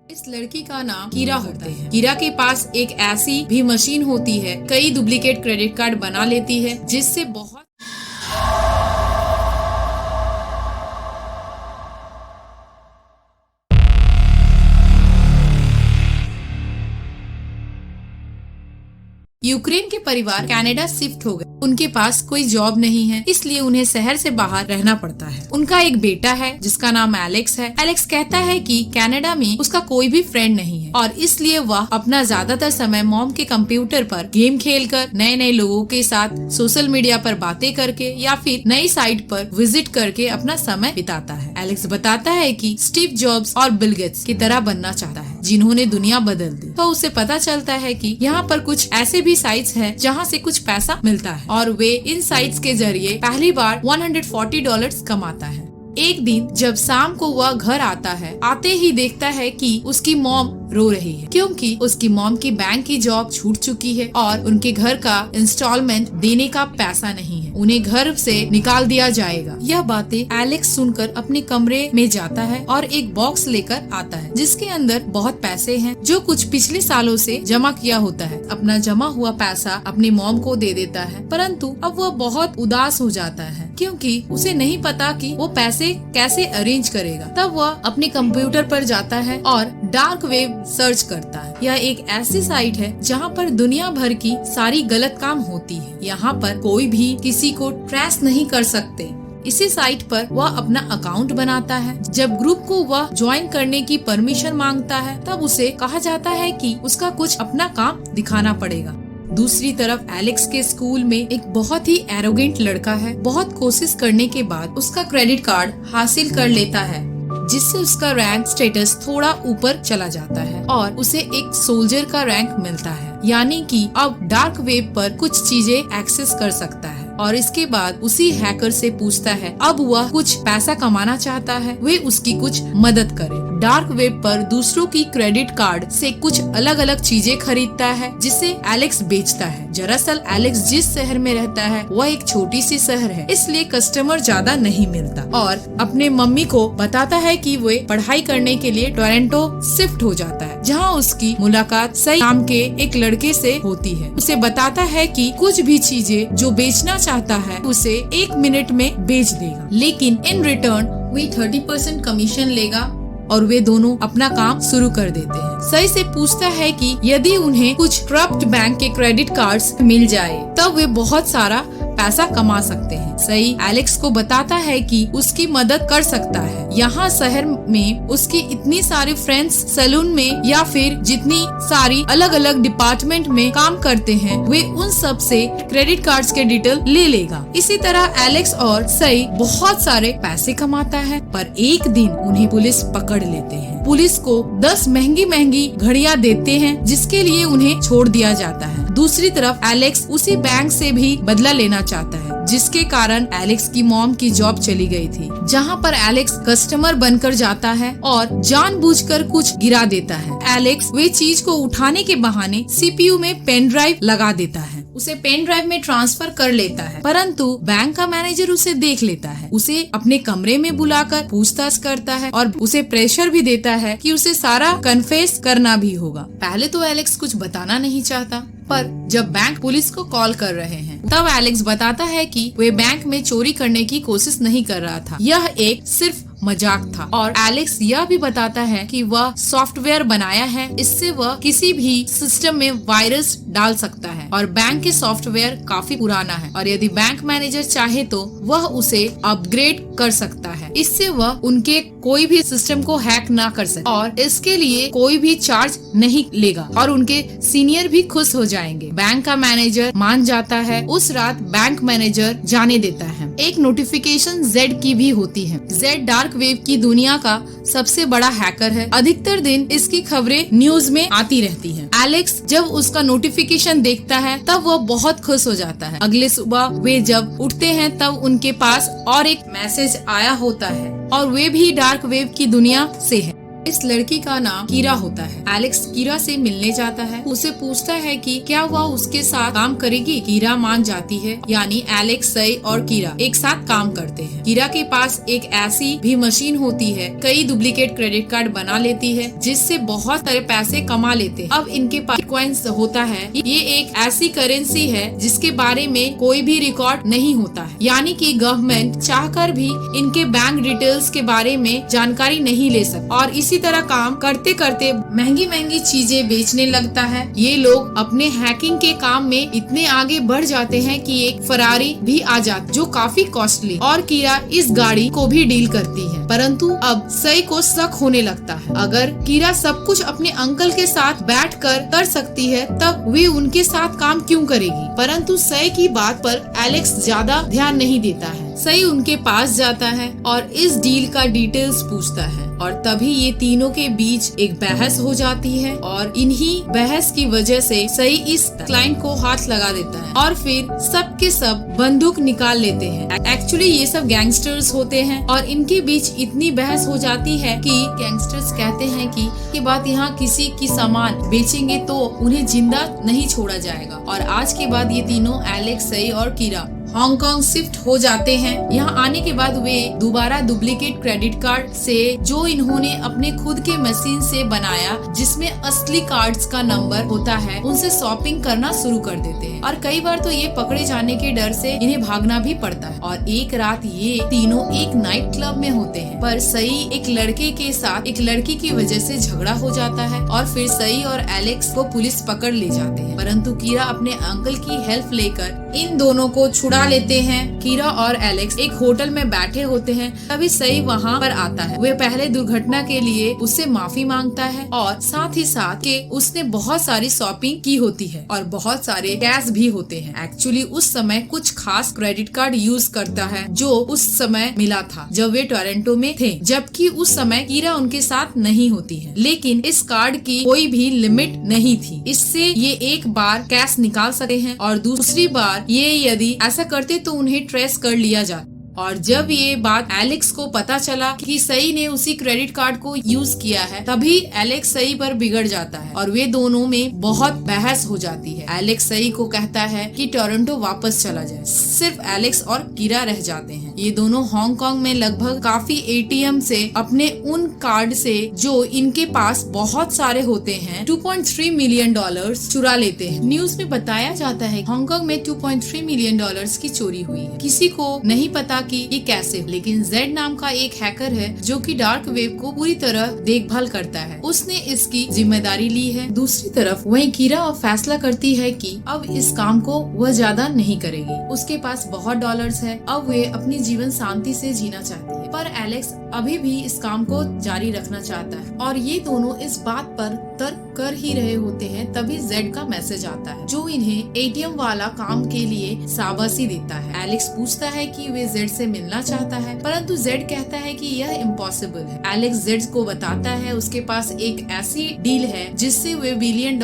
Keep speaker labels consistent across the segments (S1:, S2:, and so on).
S1: इस लड़की का नाम कीरा होता है। कीरा के पास एक ऐसी भी मशीन होती है, कई डुप्लीकेट क्रेडिट कार्ड बना लेती है, जिससे बहुत यूक्रेन के परिवार कनाडा शिफ्ट हो गए। उनके पास कोई जॉब नहीं है, इसलिए उन्हें शहर से बाहर रहना पड़ता है। उनका एक बेटा है जिसका नाम एलेक्स है। एलेक्स कहता है कि कनाडा में उसका कोई भी फ्रेंड नहीं है और इसलिए वह अपना ज्यादातर समय मॉम के कंप्यूटर पर गेम खेलकर, नए नए लोगों के साथ सोशल मीडिया पर बातें करके या फिर नई साइट पर विजिट करके अपना समय बिताता है। एलेक्स बताता है कि स्टीव जॉब्स और बिल गेट्स की तरह बनना चाहता है, जिन्होंने दुनिया बदल दी। तो उसे पता चलता है कि यहाँ पर कुछ ऐसे भी साइट्स हैं जहाँ से कुछ पैसा मिलता है और वे इन साइट्स के जरिए पहली बार $140 कमाता है। एक दिन जब शाम को वह घर आता है, आते ही देखता है कि उसकी मॉम रो रही है, क्योंकि उसकी मॉम की बैंक की जॉब छूट चुकी है और उनके घर का इंस्टॉलमेंट देने का पैसा नहीं है। उन्हें घर से निकाल दिया जाएगा। यह बातें एलेक्स सुनकर अपने कमरे में जाता है और एक बॉक्स लेकर आता है, जिसके अंदर बहुत पैसे हैं, जो कुछ पिछले सालों से जमा किया होता है। अपना जमा हुआ पैसा अपनी मॉम को दे देता है, परंतु अब वह बहुत उदास हो जाता है, क्योंकि उसे नहीं पता कि वो पैसे कैसे अरेंज करेगा। तब वह अपने कंप्यूटर पर जाता है और डार्क वेब सर्च करता है। यह एक ऐसी साइट है जहां पर दुनिया भर की सारी गलत काम होती है। यहाँ पर कोई भी किसी को ट्रेस नहीं कर सकते। इसी साइट पर वह अपना अकाउंट बनाता है। जब ग्रुप को वह ज्वाइन करने की परमिशन मांगता है, तब उसे कहा जाता है कि उसका कुछ अपना काम दिखाना पड़ेगा। दूसरी तरफ एलेक्स के स्कूल में एक बहुत ही एरोगेंट लड़का है। बहुत कोशिश करने के बाद उसका क्रेडिट कार्ड हासिल कर लेता है, जिससे उसका रैंक स्टेटस थोड़ा ऊपर चला जाता है और उसे एक सोल्जर का रैंक मिलता है, यानी कि अब डार्क वेब पर कुछ चीजें एक्सेस कर सकता है। और इसके बाद उसी हैकर से पूछता है, अब वह कुछ पैसा कमाना चाहता है, वे उसकी कुछ मदद करे। डार्क वेब पर दूसरों की क्रेडिट कार्ड से कुछ अलग अलग चीजें खरीदता है, जिसे एलेक्स बेचता है। दरअसल एलेक्स जिस शहर में रहता है वह एक छोटी सी शहर है, इसलिए कस्टमर ज्यादा नहीं मिलता और अपने मम्मी को बताता है कि वे पढ़ाई करने के लिए टोरंटो शिफ्ट हो जाता है, जहाँ उसकी मुलाकात सई नाम के एक लड़के से होती है। उसे बताता है कि कुछ भी चीजें जो बेचना चाहता है उसे 1 मिनट में बेच देगा, लेकिन इन रिटर्न वे 30% कमीशन लेगा और वे दोनों अपना काम शुरू कर देते हैं। सई से पूछता है कि यदि उन्हें कुछ करप्ट बैंक के क्रेडिट कार्ड्स मिल जाए तब वे बहुत सारा पैसा कमा सकते हैं। सई एलेक्स को बताता है कि उसकी मदद कर सकता है। यहाँ शहर में उसकी इतनी सारी फ्रेंड्स सैलून में या फिर जितनी सारी अलग अलग डिपार्टमेंट में काम करते हैं, वे उन सब से क्रेडिट कार्ड्स के डिटेल ले लेगा। इसी तरह एलेक्स और सई बहुत सारे पैसे कमाता है, पर एक दिन उन्हें पुलिस पकड़ लेते हैं। पुलिस को 10 महंगी महंगी घड़ियां देते हैं, जिसके लिए उन्हें छोड़ दिया जाता है। दूसरी तरफ एलेक्स उसी बैंक से भी बदला लेना चाहता है, जिसके कारण एलेक्स की मॉम की जॉब चली गई थी, जहां पर एलेक्स कस्टमर बनकर जाता है और जानबूझकर कुछ गिरा देता है। एलेक्स वे चीज को उठाने के बहाने सीपीयू में पेन ड्राइव लगा देता है, उसे पेन ड्राइव में ट्रांसफर कर लेता है, परंतु बैंक का मैनेजर उसे देख लेता है। उसे अपने कमरे में बुलाकर पूछताछ करता है और उसे प्रेशर भी देता है कि उसे सारा कन्फेस करना भी होगा। पहले तो एलेक्स कुछ बताना नहीं चाहता, पर जब बैंक पुलिस को कॉल कर रहे हैं तब एलेक्स बताता है कि वे बैंक में चोरी करने की कोशिश नहीं कर रहा था, यह एक सिर्फ मजाक था। और एलेक्स यह भी बताता है कि वह सॉफ्टवेयर बनाया है, इससे वह किसी भी सिस्टम में वायरस डाल सकता है और बैंक के सॉफ्टवेयर काफी पुराना है और यदि बैंक मैनेजर चाहे तो वह उसे अपग्रेड कर सकता है, इससे वह उनके कोई भी सिस्टम को हैक ना कर सके और इसके लिए कोई भी चार्ज नहीं लेगा और उनके सीनियर भी खुश हो जाएंगे। बैंक का मैनेजर मान जाता है। उस रात बैंक मैनेजर जाने देता है। एक नोटिफिकेशन जेड की भी होती है। जेड डार्क वेब की दुनिया का सबसे बड़ा हैकर है। अधिकतर दिन इसकी खबरें न्यूज में आती रहती हैं। एलेक्स जब उसका नोटिफिकेशन देखता है तब वह बहुत खुश हो जाता है। अगले सुबह वे जब उठते हैं तब उनके पास और एक मैसेज आया होता है और वे भी डार्क वेब की दुनिया से है। इस लड़की का नाम कीरा होता है। एलेक्स कीरा से मिलने जाता है, उसे पूछता है कि क्या वह उसके साथ काम करेगी। कीरा मान जाती है, यानी एलेक्स, सई और कीरा एक साथ काम करते हैं। कीरा के पास एक ऐसी भी मशीन होती है, कई डुप्लीकेट क्रेडिट कार्ड बना लेती है, जिससे बहुत सारे पैसे कमा लेते हैं। अब इनके पास बिटकॉइंस होता है, ये एक ऐसी करेंसी है जिसके बारे में कोई भी रिकॉर्ड नहीं होता है, यानी कि गवर्नमेंट चाहकर भी इनके बैंक डिटेल्स के बारे में जानकारी नहीं ले सकती। और इसी तरह काम करते करते महंगी महंगी चीजें बेचने लगता है। ये लोग अपने हैकिंग के काम में इतने आगे बढ़ जाते हैं कि एक फरारी भी आ जाती, जो काफी कॉस्टली, और कीरा इस गाड़ी को भी डील करती है। परंतु अब सई को शक होने लगता है, अगर कीरा सब कुछ अपने अंकल के साथ बैठकर कर सकती है, तब वे उनके साथ काम क्यों करेगी। परंतु सई की बात पर एलेक्स ज्यादा ध्यान नहीं देता है। सई उनके पास जाता है और इस डील का डिटेल्स पूछता है, और तभी ये तीनों के बीच एक बहस हो जाती है, और इन्हीं बहस की वजह से सई इस क्लाइंट को हाथ लगा देता है, और फिर सब के सब बंदूक निकाल लेते हैं। एक्चुअली ये सब गैंगस्टर्स होते हैं, और इनके बीच इतनी बहस हो जाती है कि गैंगस्टर्स कहते हैं कि ये बात यहाँ किसी की सामान बेचेंगे तो उन्हें जिंदा नहीं छोड़ा जाएगा। और आज के बाद ये तीनों, एलेक्स, सई और कीरा, हांगकांग शिफ्ट हो जाते हैं। यहाँ आने के बाद वे दोबारा डुप्लीकेट क्रेडिट कार्ड से, जो इन्होंने अपने खुद के मशीन से बनाया, जिसमें असली कार्ड्स का नंबर होता है, उनसे शॉपिंग करना शुरू कर देते हैं। और कई बार तो ये पकड़े जाने के डर से इन्हें भागना भी पड़ता है। और एक रात ये तीनों एक नाइट क्लब में होते हैं, पर सई एक लड़के के साथ एक लड़की की वजह से झगड़ा हो जाता है, और फिर सई और एलेक्स को पुलिस पकड़ ले जाते हैं। परंतु कीरा अपने अंकल की हेल्प लेकर इन दोनों को छुड़ा लेते हैं। कीरा और एलेक्स एक होटल में बैठे होते हैं, तभी सई वहाँ पर आता है। वे पहले दुर्घटना के लिए उससे माफी मांगता है, और साथ ही साथ के उसने बहुत सारी शॉपिंग की होती है और बहुत सारे कैश भी होते हैं। एक्चुअली उस समय कुछ खास क्रेडिट कार्ड यूज करता है, जो उस समय मिला था जब वे टोरंटो में थे, जबकि उस समय कीरा उनके साथ नहीं होती है। लेकिन इस कार्ड की कोई भी लिमिट नहीं थी, इससे ये एक बार कैश निकाल सकते हैं, और दूसरी बार ये यदि ऐसा करते तो उन्हें ट्रेस कर लिया जाता। और जब ये बात एलेक्स को पता चला कि सई ने उसी क्रेडिट कार्ड को यूज किया है, तभी एलेक्स सई पर बिगड़ जाता है, और वे दोनों में बहुत बहस हो जाती है। एलेक्स सई को कहता है कि टोरंटो वापस चला जाए, सिर्फ एलेक्स और कीरा रह जाते हैं। ये दोनों हांगकांग में लगभग काफी एटीएम से अपने उन कार्ड से, जो इनके पास बहुत सारे होते हैं, $2.3 मिलियन चुरा लेते हैं। न्यूज में बताया जाता है हांगकांग में $2.3 मिलियन की चोरी हुई है। किसी को नहीं पता कि ये कैसे, लेकिन जेड नाम का एक हैकर है जो कि डार्क वेब को पूरी तरह देखभाल करता है, उसने इसकी जिम्मेदारी ली है। दूसरी तरफ वहीं कीरा अब फैसला करती है कि अब इस काम को वह ज्यादा नहीं करेगी। उसके पास बहुत डॉलर्स है, अब वे अपनी जीवन शांति से जीना चाहती है, पर एलेक्स अभी भी इस काम को जारी रखना चाहता है, और ये दोनों इस बात पर तर्क कर ही रहे होते हैं, तभी जेड का मैसेज आता है, जो इन्हें एटीएम वाला काम के लिए शाबाशी देता है। एलेक्स पूछता है कि वे जेड से मिलना चाहता है, परंतु जेड कहता है कि यह इम्पॉसिबल है। एलेक्स जेड को बताता है उसके पास एक ऐसी डील है जिससे वे $1 बिलियन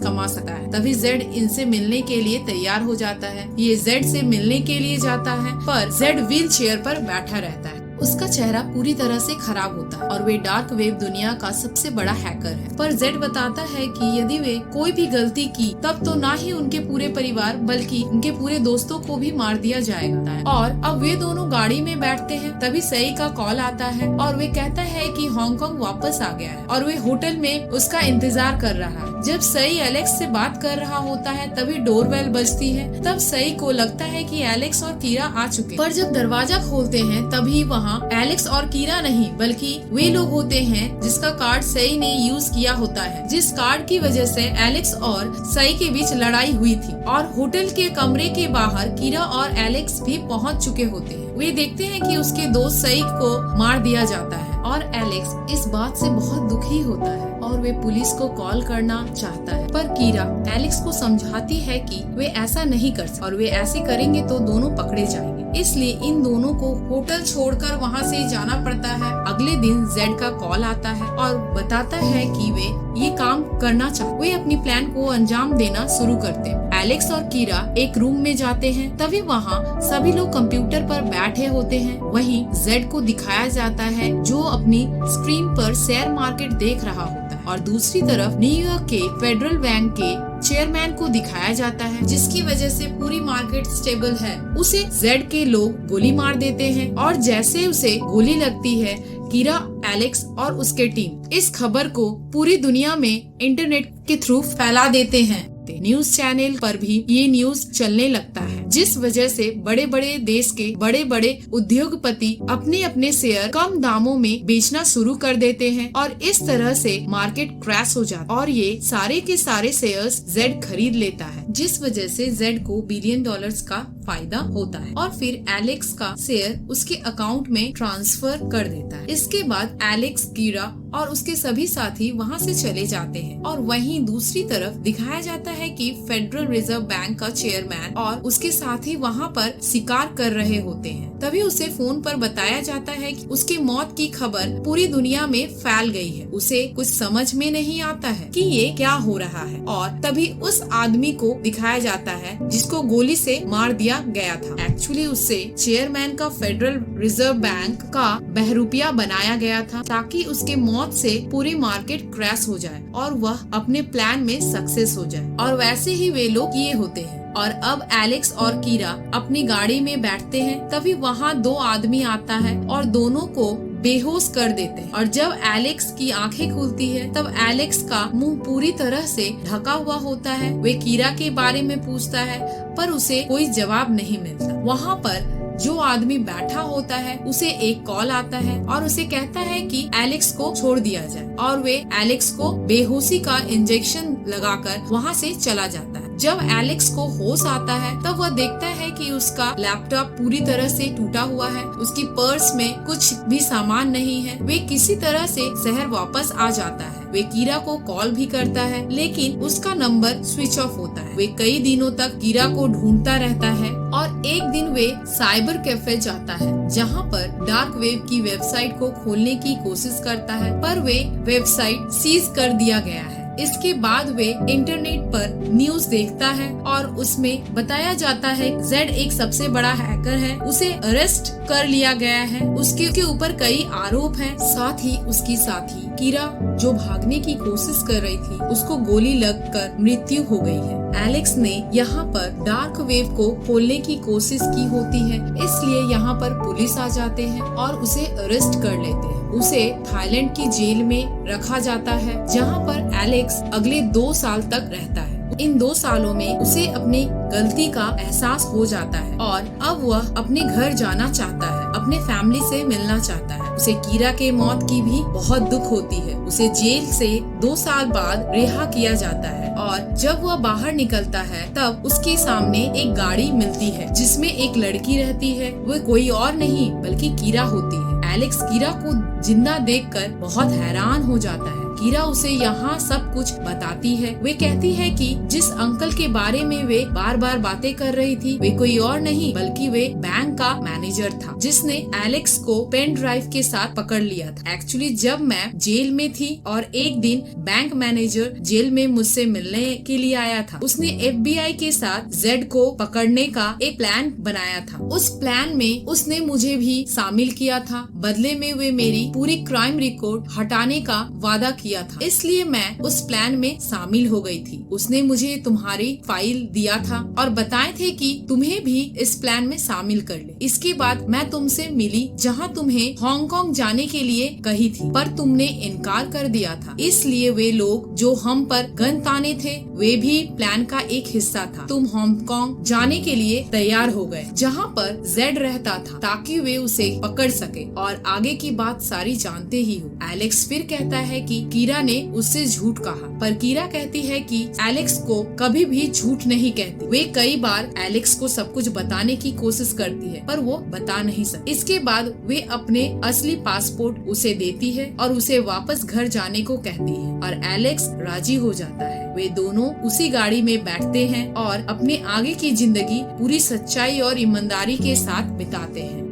S1: कमा सकता है। तभी जेड इनसे मिलने के लिए तैयार हो जाता है। ये जेड से मिलने के लिए जाता है, पर जेड व्हील चेयर पर बैठा रहता है। उसका चेहरा पूरी तरह से खराब होता है, और वे डार्क वेब दुनिया का सबसे बड़ा हैकर है। पर जेड बताता है कि यदि वे कोई भी गलती की, तब तो ना ही उनके पूरे परिवार बल्कि उनके पूरे दोस्तों को भी मार दिया जाएगा। और अब वे दोनों गाड़ी में बैठते हैं, तभी सई का कॉल आता है, और वे कहता है कि हांगकांग वापस आ गया है, और वे होटल में उसका इंतजार कर रहा है। जब सई एलेक्स से बात कर रहा होता है, तभी डोरबेल बजती है। तब सई को लगता है कि एलेक्स और कीरा आ चुके, पर जब दरवाजा खोलते हैं, तभी वहाँ एलेक्स और कीरा नहीं, बल्कि वे लोग होते हैं जिसका कार्ड सई ने यूज किया होता है, जिस कार्ड की वजह से एलेक्स और सई के बीच लड़ाई हुई थी। और होटल के कमरे के बाहर कीरा और एलेक्स भी पहुंच चुके होते हैं। वे देखते हैं कि उसके दोस्त सई को मार दिया जाता है, और एलेक्स इस बात से बहुत दुखी होता है, और वे पुलिस को कॉल करना चाहता है। पर कीरा एलेक्स को समझाती है कि वे ऐसा नहीं कर सकते, और वे ऐसे करेंगे तो दोनों पकड़े जाएंगे। इसलिए इन दोनों को होटल छोड़कर वहाँ से जाना पड़ता है। अगले दिन जेड का कॉल आता है और बताता है कि वे ये काम करना चाहते, वे अपनी प्लान को अंजाम देना शुरू करते हैं। एलेक्स और कीरा एक रूम में जाते हैं, तभी वहाँ सभी लोग कंप्यूटर पर बैठे होते हैं। वहीं जेड को दिखाया जाता है जो अपनी स्क्रीन पर शेयर मार्केट देख रहा होता है और दूसरी तरफ न्यूयॉर्क के फेडरल बैंक के चेयरमैन को दिखाया जाता है, जिसकी वजह से पूरी मार्केट स्टेबल है। उसे जेड के लोग गोली मार देते हैं और जैसे उसे गोली लगती है, कीरा, एलेक्स और उसके टीम इस खबर को पूरी दुनिया में इंटरनेट के थ्रू फैला देते हैं। न्यूज चैनल पर भी ये न्यूज चलने लगता है, जिस वजह से बड़े बड़े देश के बड़े बड़े उद्योगपति अपने अपने शेयर कम दामों में बेचना शुरू कर देते हैं और इस तरह से मार्केट क्रैश हो जाता है और ये सारे के सारे शेयर्स जेड खरीद लेता है, जिस वजह से जेड को $बिलियन का फायदा होता है और फिर एलेक्स का शेयर उसके अकाउंट में ट्रांसफर कर देता है। इसके बाद एलेक्स, कीरा और उसके सभी साथी वहाँ से चले जाते हैं और वहीं दूसरी तरफ दिखाया जाता है कि फेडरल रिजर्व बैंक का चेयरमैन और उसके साथी वहाँ पर शिकार कर रहे होते हैं। तभी उसे फोन पर बताया जाता है कि उसकी मौत की खबर पूरी दुनिया में फैल गई है। उसे कुछ समझ में नहीं आता है कि ये क्या हो रहा है और तभी उस आदमी को दिखाया जाता है जिसको गोली से मार दिया गया था। एक्चुअली उससे चेयरमैन का फेडरल रिजर्व बैंक का बहरूपिया बनाया गया था ताकि उसके मौत से पूरी मार्केट क्रैश हो जाए और वह अपने प्लान में सक्सेस हो जाए और वैसे ही वे लोग किए होते हैं। और अब एलेक्स और कीरा अपनी गाड़ी में बैठते हैं, तभी वहाँ दो आदमी आता है और दोनों को बेहोश कर देते हैं और जब एलेक्स की आंखें खुलती है तब एलेक्स का मुंह पूरी तरह से ढका हुआ होता है। वे कीरा के बारे में पूछता है पर उसे कोई जवाब नहीं मिलता। वहाँ पर जो आदमी बैठा होता है उसे एक कॉल आता है और उसे कहता है कि एलेक्स को छोड़ दिया जाए और वे एलेक्स को बेहोशी का इंजेक्शन लगाकर वहाँ से चला जाता है। जब एलेक्स को होश आता है तब वह देखता है कि उसका लैपटॉप पूरी तरह से टूटा हुआ है, उसकी पर्स में कुछ भी सामान नहीं है। वे किसी तरह से शहर वापस आ जाता है। वे कीरा को कॉल भी करता है लेकिन उसका नंबर स्विच ऑफ होता है। वे कई दिनों तक कीरा को ढूंढता रहता है और एक दिन वे साइबर कैफे जाता है जहाँ पर डार्क वेब की वेबसाइट को खोलने की कोशिश करता है, पर वे वेबसाइट सीज कर दिया गया है। इसके बाद वे इंटरनेट पर न्यूज देखता है और उसमें बताया जाता है जेड एक सबसे बड़ा हैकर है, उसे अरेस्ट कर लिया गया है, उसके ऊपर कई आरोप हैं। साथ ही उसकी साथी कीरा जो भागने की कोशिश कर रही थी उसको गोली लगकर मृत्यु हो गई है। एलेक्स ने यहाँ पर डार्क वेब को खोलने की कोशिश की होती है, इसलिए यहाँ पर पुलिस आ जाते हैं और उसे अरेस्ट कर लेते हैं। उसे थाईलैंड की जेल में रखा जाता है जहाँ पर एलेक्स अगले 2 साल तक रहता है। इन 2 सालों में उसे अपनी गलती का एहसास हो जाता है और अब वह अपने घर जाना चाहता है, अपने फैमिली से मिलना चाहता है। उसे कीरा के मौत की भी बहुत दुख होती है। उसे जेल से 2 साल बाद रिहा किया जाता है और जब वह बाहर निकलता है तब उसके सामने एक गाड़ी मिलती है जिसमें एक लड़की रहती है। वह कोई और नहीं बल्कि कीरा होती है। एलेक्स कीरा को जिंदा देखकर बहुत हैरान हो जाता है। कीरा उसे यहाँ सब कुछ बताती है। वे कहती है कि जिस अंकल के बारे में वे बार बार बातें कर रही थी वे कोई और नहीं बल्कि वे बैंक का मैनेजर था जिसने एलेक्स को पेन ड्राइव के साथ पकड़ लिया था। एक्चुअली जब मैं जेल में थी और एक दिन बैंक मैनेजर जेल में मुझसे मिलने के लिए आया था, उसने FBI के साथ जेड को पकड़ने का एक प्लान बनाया था। उस प्लान में उसने मुझे भी शामिल किया था। बदले में वे मेरी पूरी क्राइम रिकॉर्ड हटाने का वादा किया था, इसलिए मैं उस प्लान में शामिल हो गई थी। उसने मुझे तुम्हारी फाइल दिया था और बताए थे कि तुम्हें भी इस प्लान में शामिल कर ले। इसके बाद मैं तुमसे मिली जहां तुम्हें हांगकांग जाने के लिए कही थी, पर तुमने इनकार कर दिया था। इसलिए वे लोग जो हम पर गन ताने थे वे भी प्लान का एक हिस्सा था। तुम हांगकांग जाने के लिए तैयार हो गए जहाँ पर जेड रहता था ताकि वे उसे पकड़ सके और आगे की बात सारी जानते ही हो। एलेक्स फिर कहता है कि कीरा ने उससे झूठ कहा, पर कीरा कहती है कि एलेक्स को कभी भी झूठ नहीं कहती। वे कई बार एलेक्स को सब कुछ बताने की कोशिश करती है पर वो बता नहीं सकती। इसके बाद वे अपने असली पासपोर्ट उसे देती है और उसे वापस घर जाने को कहती है और एलेक्स राजी हो जाता है। वे दोनों उसी गाड़ी में बैठते हैं और अपने आगे की जिंदगी पूरी सच्चाई और ईमानदारी के साथ बिताते हैं।